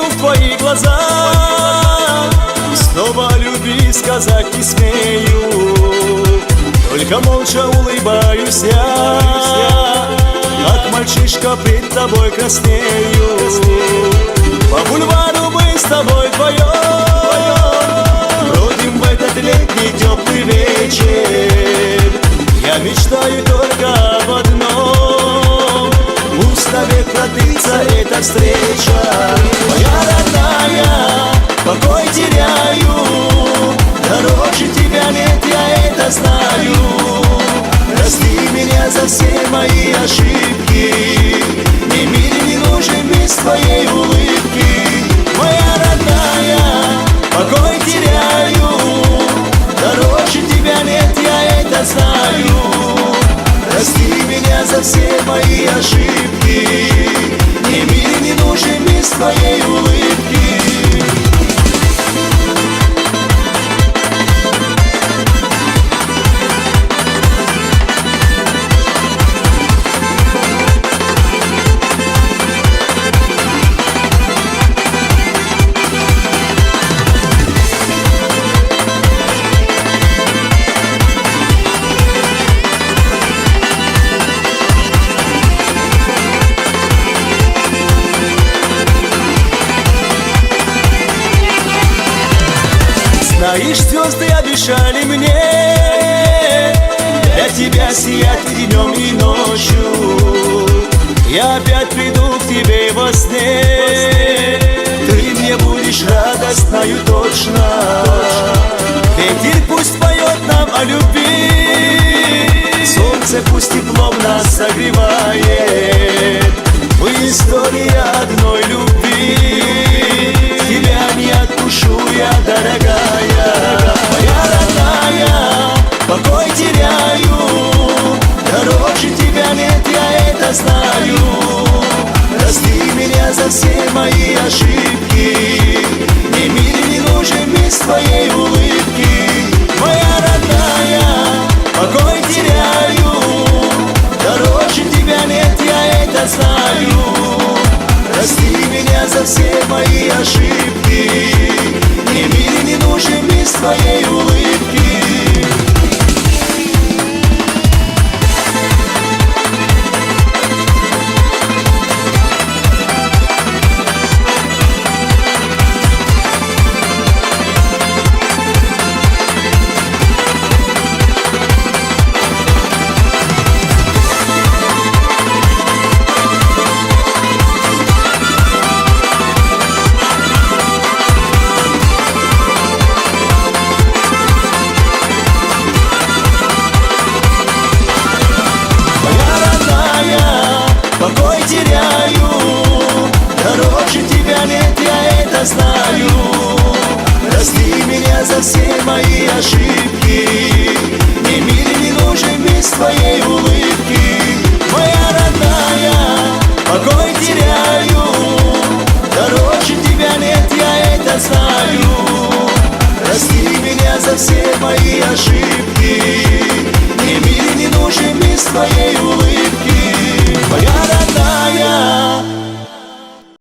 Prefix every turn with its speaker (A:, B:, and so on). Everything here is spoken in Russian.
A: в твои глаза, снова люби сказать не смею, только молча улыбаюсь я, как мальчишка пред тобой краснею. По бульвару мы с тобой вдвоем бродим в этот летний теплый вечер. Я мечтаю только об одном: пусть навек продлится эта встреча. Моя родная, покой теряю, дороже тебя нет, я это знаю. Прости меня за все мои ошибки, мне мир не нужен без твоей улыбки. Моя родная, покой теряю, дороже тебя нет, я это знаю. Прости меня за все мои ошибки, мне мир не нужен без твоей улыбки. Знаешь, звезды обещали мне для тебя сиять и днем, и ночью. Я опять приду к тебе во сне, ты мне будешь радостною точно. Ветер пусть поет нам о любви, солнце пусть теплом нас согревает. Мы история одной любви, тебя не отпущу я, дорогая. Моя родная, покой теряю, дороже тебя нет, я это знаю. Прости меня за все мои ошибки, мне мир не нужен без твоей улыбки. Моя родная, покой теряю, дороже тебя нет, я это знаю. Прости меня за все мои ошибки, мне мир не нужен без твоей улыбки. Покой теряю, дороже тебя нет, я это знаю. Прости меня за все мои ошибки, мне мир не нужен без твоей улыбки. Моя родная, покой теряю, дороже тебя нет, я это знаю. Прости меня за все мои ошибки,